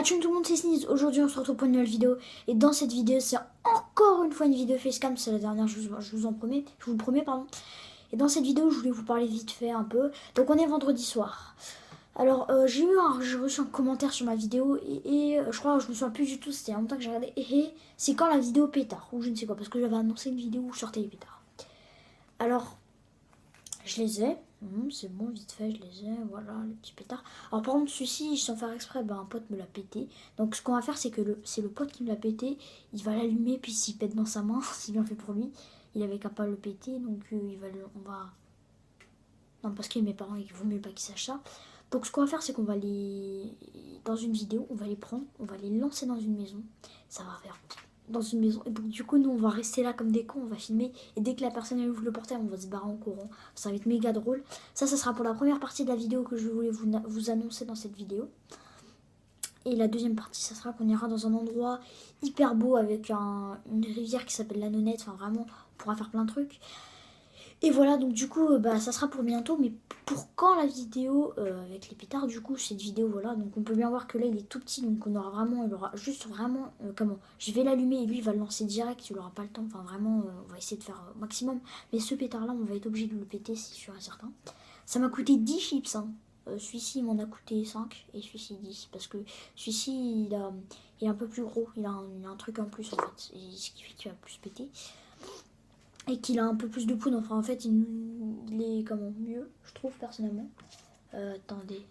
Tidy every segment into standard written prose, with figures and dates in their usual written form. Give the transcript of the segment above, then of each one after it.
Tchou tout le monde, c'est Sneeze. Aujourd'hui on se retrouve pour une nouvelle vidéo. Et dans cette vidéo c'est encore une fois une vidéo facecam. C'est la dernière, je vous en promets. Je vous le promets, pardon. Et dans cette vidéo je voulais vous parler vite fait un peu. Donc on est vendredi soir. Alors j'ai reçu un commentaire sur ma vidéo. Et je crois, je me souviens plus du tout. C'était il y a longtemps que j'ai regardé. Et c'est quand la vidéo pétard. Ou je ne sais quoi. Parce que j'avais annoncé une vidéo où je sortais les pétards. Alors je les ai. C'est bon, vite fait, je les ai. Voilà, le petit pétard. Alors, par contre, celui-ci, sans faire exprès, un pote me l'a pété. Donc, ce qu'on va faire, c'est que c'est le pote qui me l'a pété. Il va l'allumer, puis s'il pète dans sa main, c'est bien fait pour lui. Il avait qu'à pas le péter, donc on va. Non, parce que mes parents, il vaut mieux pas qu'ils sachent ça. Donc, ce qu'on va faire, c'est qu'on va les. Dans une vidéo, on va les prendre, on va les lancer dans une maison. Ça va faire dans une maison. Et donc, du coup, nous, on va rester là comme des cons, on va filmer. Et dès que la personne elle ouvre le portail, on va se barrer en courant. Ça va être méga drôle. Ça sera pour la première partie de la vidéo que je voulais vous annoncer dans cette vidéo. Et la deuxième partie, ça sera qu'on ira dans un endroit hyper beau avec une rivière qui s'appelle la Nonnette. Enfin, vraiment, on pourra faire plein de trucs. Et voilà, donc du coup, ça sera pour bientôt. Mais pour quand la vidéo avec les pétards, du coup, cette vidéo, voilà. Donc on peut bien voir que là, il est tout petit. Donc on aura vraiment, il aura juste vraiment, comment je vais l'allumer et lui, il va le lancer direct. Il aura pas le temps. Enfin, vraiment, on va essayer de faire au maximum. Mais ce pétard-là, on va être obligé de le péter, c'est sûr et certain. Ça m'a coûté 10 chips, hein. Celui-ci, il m'en a coûté 5 et celui-ci 10. Parce que celui-ci, il est un peu plus gros. Il a un truc en plus, en fait. Et ce qui fait qu'il va plus péter. Et qu'il a un peu plus de poudre. Enfin, en fait, il est comment mieux, je trouve, personnellement. Attendez.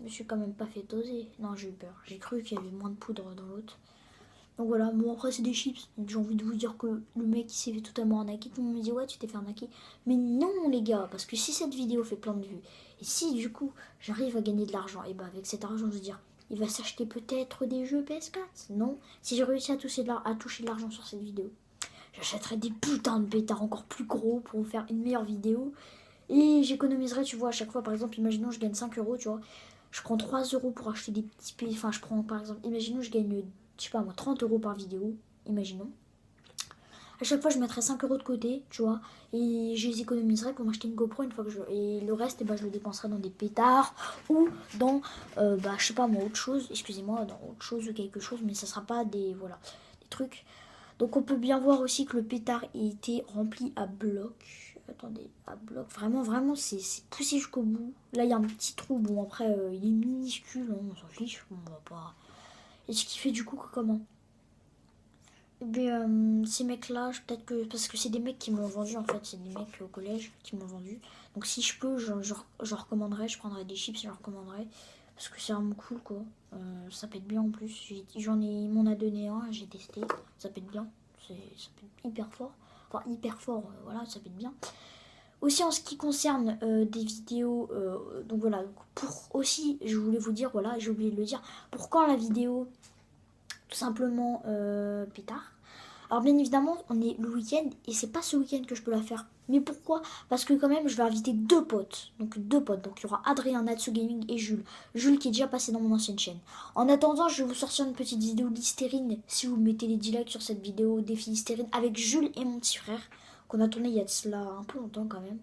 Je me suis quand même pas fait doser. Non, j'ai eu peur. J'ai cru qu'il y avait moins de poudre dans l'autre. Donc voilà, bon après c'est des chips. Donc j'ai envie de vous dire que le mec il s'est fait totalement arnaquer. Tout le monde me dit ouais tu t'es fait arnaquer. Mais non les gars, parce que si cette vidéo fait plein de vues, et si du coup j'arrive à gagner de l'argent, et bah avec cet argent je veux dire, il va s'acheter peut-être des jeux PS4. Non, si j'ai réussi à toucher de l'argent sur cette vidéo, j'achèterai des putains de pétards encore plus gros pour vous faire une meilleure vidéo. Et j'économiserai, tu vois, à chaque fois, par exemple, imaginons je gagne 5 euros, tu vois. Je prends 3 euros pour acheter des petits pétards. Enfin, je prends, par exemple, imaginons je gagne, je sais pas moi, 30 euros par vidéo. Imaginons. À chaque fois, je mettrai 5 euros de côté, tu vois. Et je les économiserai pour m'acheter une GoPro une fois que je. Et le reste, eh ben, je le dépenserai dans des pétards ou dans, je sais pas moi, autre chose. Excusez-moi, dans autre chose ou quelque chose. Mais ça sera pas des. Voilà, des trucs. Donc on peut bien voir aussi que le pétard était rempli à bloc. Attendez, à bloc. Vraiment, vraiment, c'est poussé jusqu'au bout. Là, il y a un petit trou. Bon, après, il est minuscule. Hein, on s'en fiche. On va pas. Et ce qui fait du coup que comment ces mecs-là, peut-être que. Parce que c'est des mecs qui m'ont vendu en fait. C'est des mecs au collège qui m'ont vendu. Donc si je peux, je recommanderais. Je prendrais des chips et je leur recommanderais. Parce que c'est vraiment cool quoi. Ça pète bien en plus. Il m'en a donné un, j'ai testé. Ça pète bien. Ça pète hyper fort. Enfin, hyper fort, voilà, ça pète bien. Aussi en ce qui concerne des vidéos, donc voilà, pour aussi, je voulais vous dire, voilà, j'ai oublié de le dire, pour quand la vidéo, tout simplement pétard. Alors bien évidemment, on est le week-end et c'est pas ce week-end que je peux la faire. Mais pourquoi? Parce que quand même, je vais inviter deux potes. Donc deux potes. Donc il y aura Adrien, Natsu Gaming et Jules. Jules qui est déjà passé dans mon ancienne chaîne. En attendant, je vais vous sortir une petite vidéo d'Hystérine. Si vous mettez les 10 likes sur cette vidéo défi Hystérine avec Jules et mon petit frère. Qu'on a tourné il y a de cela un peu longtemps quand même.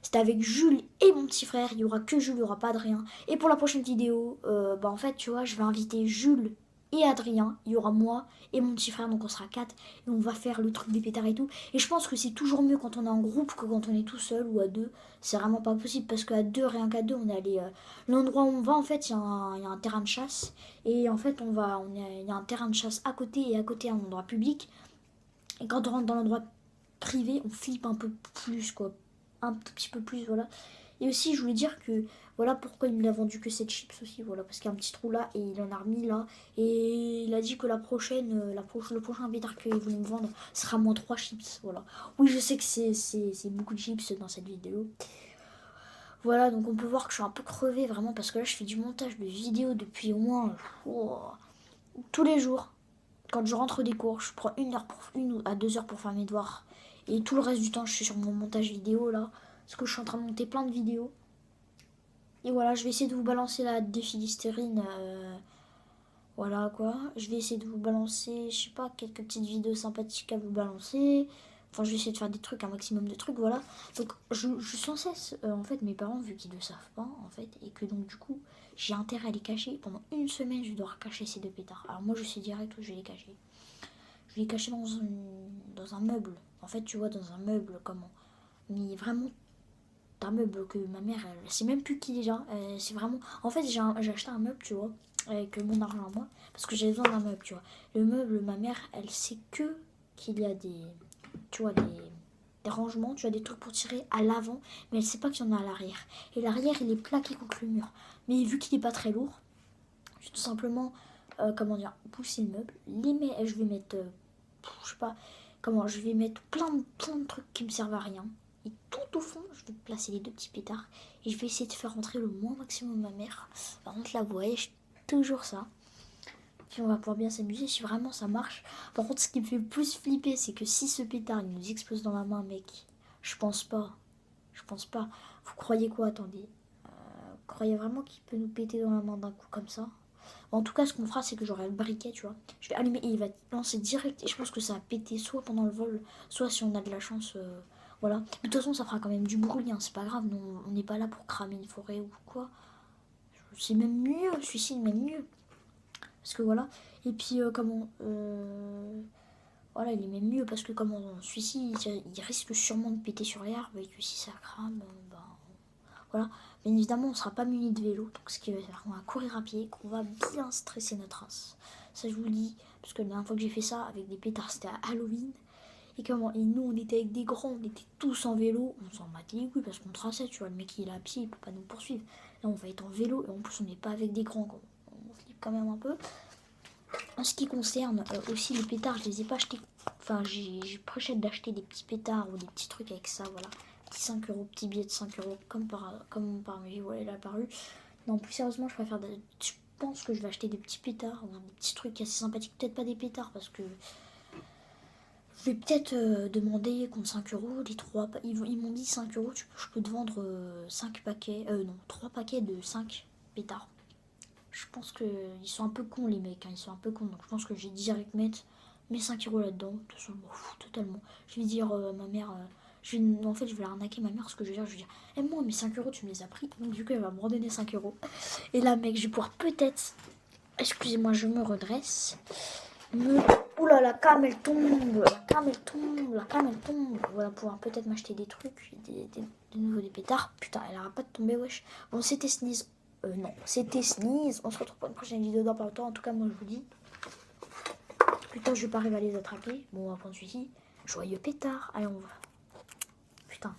C'était avec Jules et mon petit frère. Il n'y aura que Jules, il n'y aura pas Adrien. Et pour la prochaine vidéo, en fait, tu vois, je vais inviter Jules et Adrien. Il y aura moi et mon petit frère, donc on sera 4. Et on va faire le truc des pétards et tout. Et je pense que c'est toujours mieux quand on est en groupe que quand on est tout seul ou à deux. C'est vraiment pas possible parce qu'à deux, rien qu'à deux, on est allé. L'endroit où on va, en fait, il y a un terrain de chasse. Et en fait, il y a un terrain de chasse à côté et à côté un endroit public. Et quand on rentre dans l'endroit privé, on flippe un peu plus, quoi. Un tout petit peu plus, voilà. Et aussi, je voulais dire que, voilà pourquoi il me l'a vendu que 7 chips aussi, voilà, parce qu'il y a un petit trou là, et il en a remis là, et il a dit que le prochain pétard qu'il voulait me vendre sera moins 3 chips, voilà. Oui, je sais que c'est beaucoup de chips dans cette vidéo. Voilà, donc on peut voir que je suis un peu crevée, vraiment, parce que là, je fais du montage de vidéos depuis au moins, tous les jours. Quand je rentre des cours, je prends 1 à 2 heures pour faire mes devoirs. Et tout le reste du temps, je suis sur mon montage vidéo là. Parce que je suis en train de monter plein de vidéos. Et voilà, je vais essayer de vous balancer la défi d'Hystérine. Voilà quoi. Je vais essayer de vous balancer, je sais pas, quelques petites vidéos sympathiques à vous balancer. Enfin, je vais essayer de faire des trucs, un maximum de trucs, voilà. Donc, je sans cesse, en fait, mes parents, vu qu'ils ne le savent pas, en fait, et que donc, du coup, j'ai intérêt à les cacher. Pendant une semaine, je vais devoir cacher ces 2 pétards. Alors, moi, je sais direct où je vais les cacher. Je vais les cacher dans un meuble. En fait, tu vois, dans un meuble, comment. Mais vraiment, un meuble que ma mère, elle sait même plus qui déjà. C'est vraiment. En fait, j'ai acheté un meuble, tu vois, avec mon argent à moi, parce que j'avais besoin d'un meuble, tu vois. Le meuble, ma mère, elle sait que qu'il y a tu vois, des rangements, tu as des trucs pour tirer à l'avant, mais elle sait pas qu'il y en a à l'arrière. Et l'arrière, il est plaqué contre le mur. Mais vu qu'il est pas très lourd, je vais tout simplement, comment dire, pousser le meuble. Je vais mettre, je sais pas, comment, je vais mettre plein de trucs qui me servent à rien. Et tout au fond, je vais placer les 2 petits pétards. Et je vais essayer de faire rentrer le moins maximum ma mère. Par contre, la voyage, toujours ça. Puis on va pouvoir bien s'amuser si vraiment ça marche. Par contre, ce qui me fait le plus flipper, c'est que si ce pétard il nous explose dans la main, mec, je pense pas. Je pense pas. Vous croyez quoi? Attendez. Vous croyez vraiment qu'il peut nous péter dans la main d'un coup comme ça? En tout cas, ce qu'on fera, c'est que j'aurai le briquet, tu vois. Je vais allumer et il va lancer direct. Et je pense que ça va péter soit pendant le vol, soit si on a de la chance. Voilà. Mais de toute façon, ça fera quand même du bruit, hein. C'est pas grave. Nous, on n'est pas là pour cramer une forêt ou quoi. C'est même mieux. Celui-ci, même mieux. Parce que voilà. Et puis, voilà, il est même mieux parce que celui-ci, il risque sûrement de péter sur les arbres et que si ça crame, voilà. Bien évidemment, on ne sera pas muni de vélo, donc ce qui va faire qu'on va courir à pied, qu'on va bien stresser notre race. Ça, je vous le dis, parce que la dernière fois que j'ai fait ça avec des pétards, c'était à Halloween. Et nous, on était avec des grands, on était tous en vélo, on s'en battait les couilles parce qu'on traçait, tu vois. Le mec, il est à pied, il peut pas nous poursuivre. Là, on va être en vélo, et en plus, on n'est pas avec des grands, quoi. On flippe quand même un peu. En ce qui concerne aussi les pétards, je les ai pas achetés. Enfin, j'ai prochaine d'acheter des petits pétards ou des petits trucs avec ça, voilà. Petits 5 euros, petits billets de 5 euros, comme par magie, voilà, il a apparu. Non, plus sérieusement, je pense que je vais acheter des petits pétards ou des petits trucs assez sympathiques. Peut-être pas des pétards parce que je vais peut-être demander contre 5 euros les 3. Ils m'ont dit 5 euros, je peux te vendre 5 paquets, non, 3 paquets de 5 pétards. Je pense qu'ils sont un peu cons, les mecs, hein, ils sont un peu cons. Donc je pense que j'ai direct mettre mes 5 euros là-dedans. De toute façon, je m'en fous totalement. Je vais dire ma mère, en fait, je vais l'arnaquer ma mère. Ce que je vais dire, eh, moi, mes 5 euros, tu me les as pris. Donc du coup, elle va me redonner 5 euros. Et là, mec, je vais pouvoir peut-être, excusez-moi, je me redresse. Oula, la cam, elle tombe. La cam, elle tombe. La cam, elle tombe. Voilà, pouvoir peut-être m'acheter des trucs, de nouveau des pétards. Putain, elle arrête pas de tomber, wesh. Bon, c'était Sneeze. Non, c'était Sneeze. On se retrouve pour une prochaine vidéo dans pas longtemps. En tout cas, moi, je vous dis. Putain, je vais pas arriver à les attraper. Bon, on va prendre celui-ci. Joyeux pétard. Allez, on va. Putain.